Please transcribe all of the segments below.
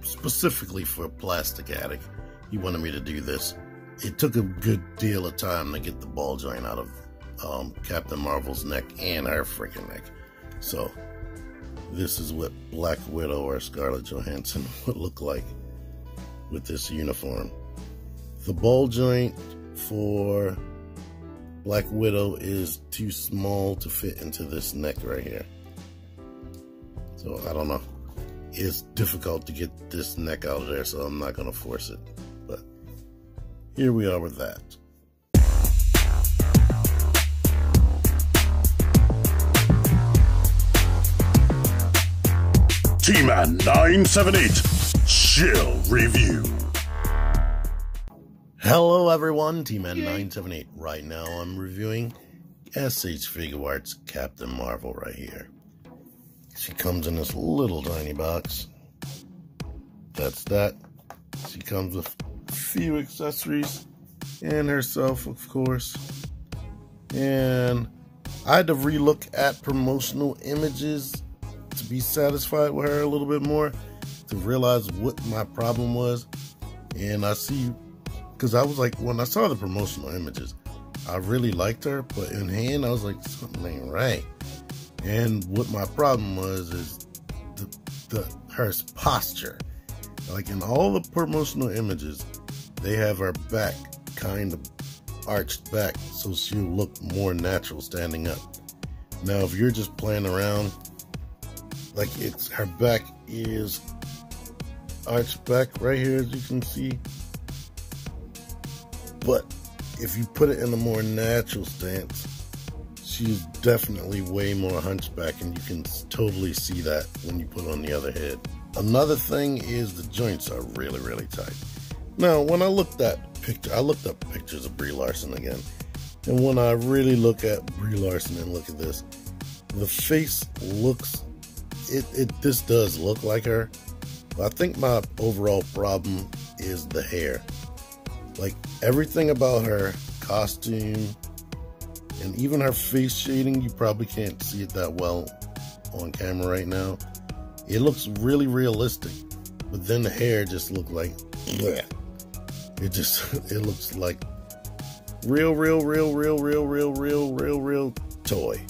specifically for a plastic addict. He wanted me to do this. It took a good deal of time to get the ball joint out of Captain Marvel's neck and her freaking neck. So this is what Black Widow or Scarlett Johansson would look like with this uniform. The ball joint for Black Widow is too small to fit into this neck right here. So I don't know. It's difficult to get this neck out of there, so I'm not going to force it. But here we are with that. T-Man 978 Chill Review. Hello everyone, T-Man 978. Right now I'm reviewing SH Figuarts Captain Marvel right here. She comes in this little tiny box. That's that. She comes with a few accessories and herself, of course. And I had to relook at promotional images to be satisfied with her a little bit more, to realize what my problem was. And I see, because I was like, when I saw the promotional images, I really liked her, but in hand I was like, something ain't right. And what my problem was is her posture. Like in all the promotional images, they have her back kind of arched back so she'll look more natural standing up. Now, if you're just playing around, like her back is arched back right here, as you can see. But if you put it in a more natural stance, she's definitely way more hunchback, and you can totally see that when you put on the other head. Another thing is the joints are really, really tight. Now, when I looked up pictures of Brie Larson again, and when I really look at Brie Larson and look at this, the face looks, this does look like her. But I think my overall problem is the hair. Like everything about her costume, and even her face shading, you probably can't see it that well on camera right now. It looks really realistic, but then the hair just looked like, bleh. It looks like real toy.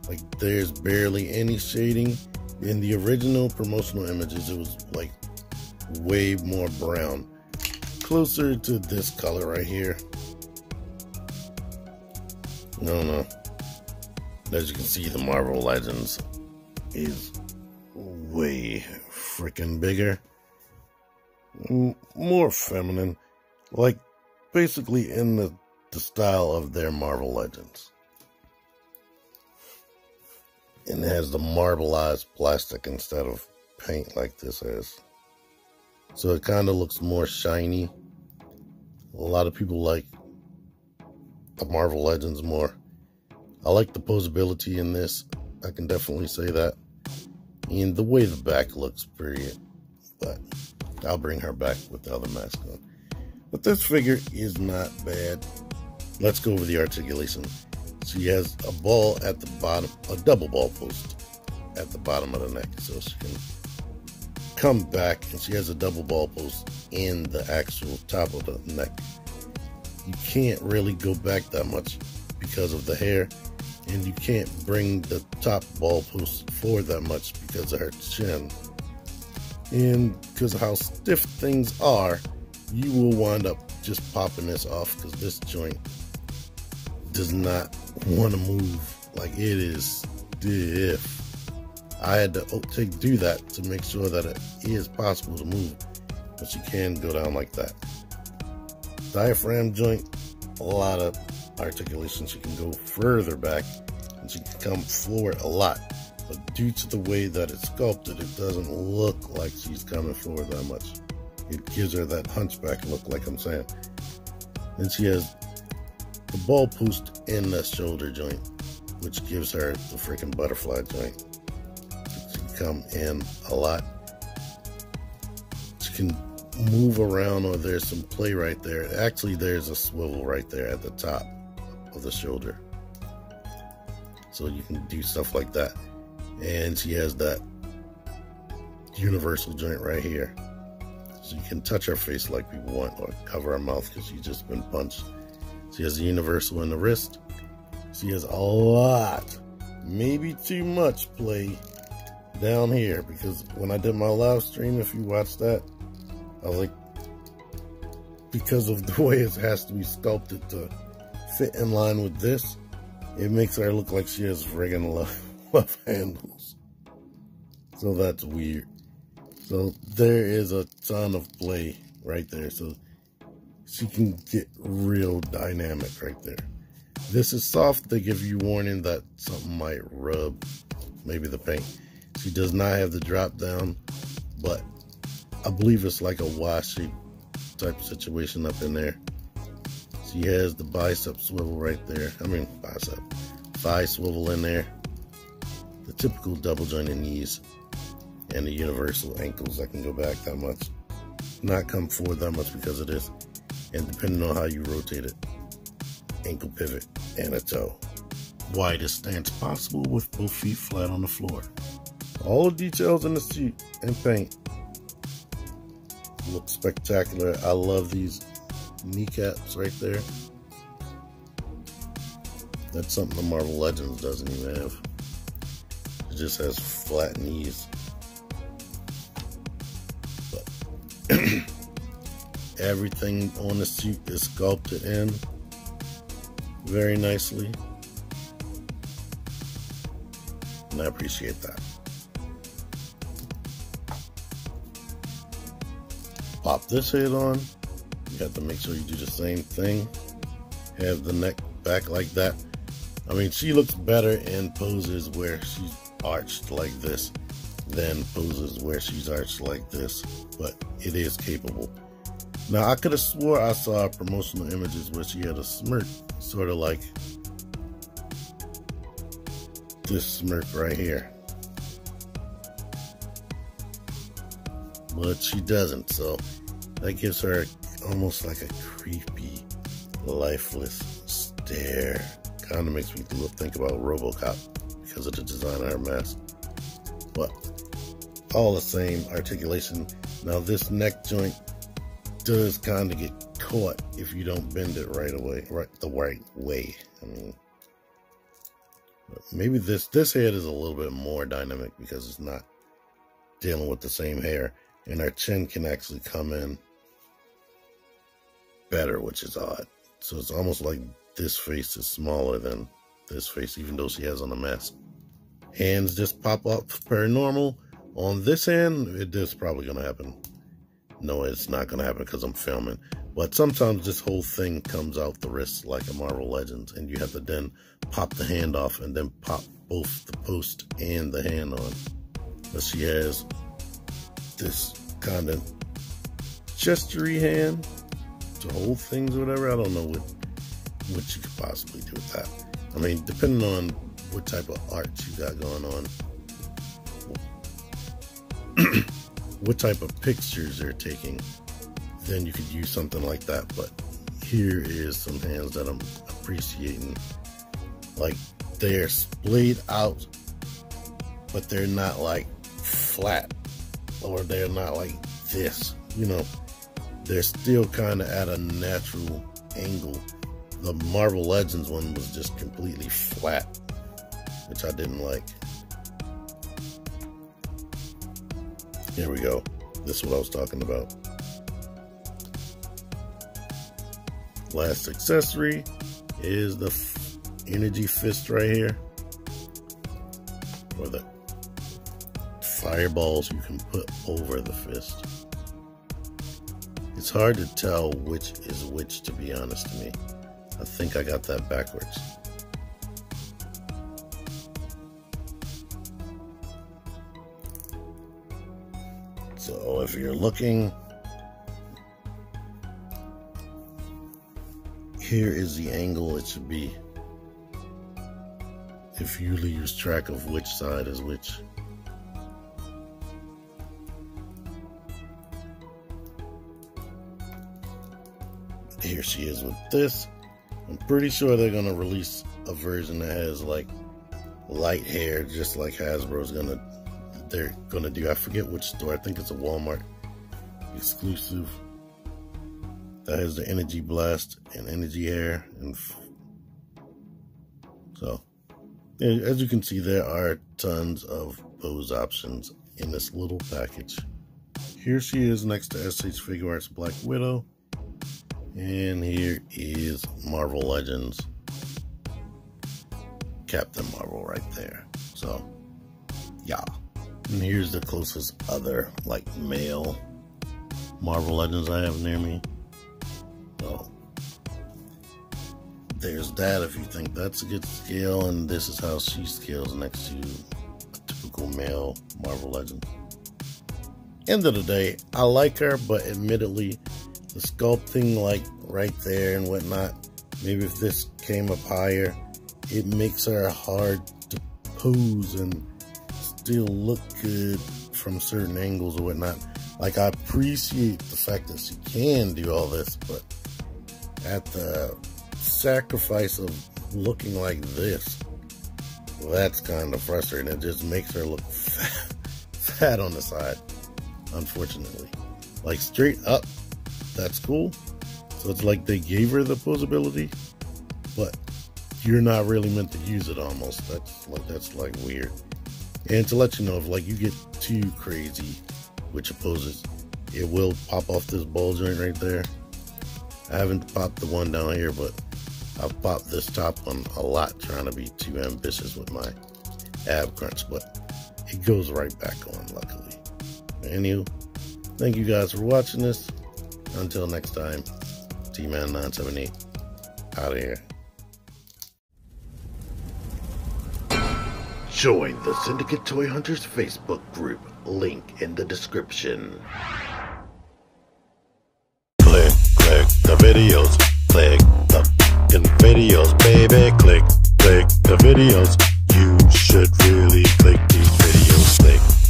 Like there's barely any shading. In the original promotional images, it was like way more brown, closer to this color right here. No. As you can see, the Marvel Legends is way freaking bigger. More feminine. Like, basically in the style of their Marvel Legends. And it has the marbleized plastic instead of paint like this is. So it kind of looks more shiny. A lot of people like the Marvel Legends more. I like the posability in this. I can definitely say that. And the way the back looks, period. But I'll bring her back with the other mask on. But this figure is not bad. Let's go over the articulation. She has a ball at the bottom, a double ball post at the bottom of the neck. So she can come back, and she has a double ball post in the actual top of the neck. You can't really go back that much because of the hair, and you can't bring the top ball post forward that much because of her chin. And because of how stiff things are, you will wind up just popping this off, because this joint does not want to move. Like, it is stiff. I had to do that to make sure that it is possible to move, but you can go down like that. Diaphragm joint, a lot of articulation. She can go further back, and she can come forward a lot. But due to the way that it's sculpted, it doesn't look like she's coming forward that much. It gives her that hunchback look, like I'm saying. And she has the ball post in the shoulder joint, which gives her the freaking butterfly joint. She can come in a lot. She can move around, or there's some play right there. Actually, there's a swivel right there at the top of the shoulder. So you can do stuff like that. And she has that universal joint right here. So you can touch her face like people want, or cover her mouth because she's just been punched. She has the universal in the wrist. She has a lot, maybe too much play down here, because when I did my live stream, if you watched that, I was like, because of the way it has to be sculpted to fit in line with this, it makes her look like she has friggin' love handles. So that's weird. So there is a ton of play right there. So she can get real dynamic right there. This is soft. They give you warning that something might rub, maybe the paint. She does not have the drop down, but I believe it's like a washy type of situation up in there. She has the bicep swivel right there. I mean, thigh swivel in there. The typical double jointed knees and the universal ankles that can go back that much. Not come forward that much because of this. And depending on how you rotate it, ankle pivot and a toe. Widest stance possible with both feet flat on the floor. All the details in the seat and paint look spectacular. I love these kneecaps right there. That's something the Marvel Legends doesn't even have. It just has flat knees. But everything on the suit is sculpted in very nicely. And I appreciate that. Pop this head on. You have to make sure you do the same thing. Have the neck back like that. I mean, she looks better in poses where she's arched like this than poses where she's arched like this, but it is capable. Now, I could have swore I saw promotional images where she had a smirk, sort of like this smirk right here. But she doesn't, so that gives her almost like a creepy, lifeless stare. Kind of makes me think about RoboCop because of the design of her mask. But all the same articulation. Now this neck joint does kind of get caught if you don't bend it the right way. I mean, maybe this head is a little bit more dynamic because it's not dealing with the same hair, and her chin can actually come in better, which is odd. So it's almost like this face is smaller than this face, even though she has on a mask. Hands just pop up per normal. On this hand, it is probably going to happen. No, it's not going to happen because I'm filming. But sometimes this whole thing comes out the wrist like a Marvel Legends, and you have to then pop the hand off and then pop both the post and the hand on. But she has this kind of gestury hand to hold things or whatever. I don't know what you could possibly do with that. I mean, depending on what type of art you got going on, what type of pictures they're taking, then you could use something like that. But here is some hands that I'm appreciating. Like, they're splayed out, but they're not like flat, or they're not like this, you know. They're still kind of at a natural angle. The Marvel Legends one was just completely flat, which I didn't like. Here we go. This is what I was talking about. Last accessory is the energy fist right here, or the fireballs you can put over the fist. It's hard to tell which is which, to be honest to me. I think I got that backwards. So if you're looking, here is the angle it should be if you lose track of which side is which. Here she is with this. I'm pretty sure they're gonna release a version that has like light hair, just like Hasbro's gonna they're gonna do. I forget which store. I think it's a Walmart exclusive that has the energy blast and energy hair. And so, as you can see, there are tons of pose options in this little package. Here she is next to SH Figuarts Black Widow. And here is Marvel Legends Captain Marvel right there. So, yeah. And here's the closest other, like, male Marvel Legends I have near me. So, there's that if you think that's a good scale. And this is how she scales next to a typical male Marvel Legend. End of the day, I like her, but admittedly, the sculpting, like, right there and whatnot, maybe if this came up higher, it makes her hard to pose and still look good from certain angles or whatnot. Like, I appreciate the fact that she can do all this, but at the sacrifice of looking like this, that's kind of frustrating. It just makes her look fat on the side, unfortunately. Like, straight up, that's cool. So it's like they gave her the posability, but you're not really meant to use it almost. That's like weird. And to let you know, if like you get too crazy with your poses, it will pop off this ball joint right there. I haven't popped the one down here, but I've popped this top one a lot trying to be too ambitious with my ab crunch, but it goes right back on, luckily. Anywho, thank you guys for watching this. Until next time, T-Man978, out of here. Join the Syndicate Toy Hunters Facebook group, link in the description. Click the videos, click the fucking videos, baby, click the videos. You should really click these videos,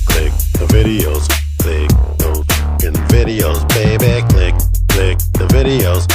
click the videos, click those fucking videos, baby, click the videos.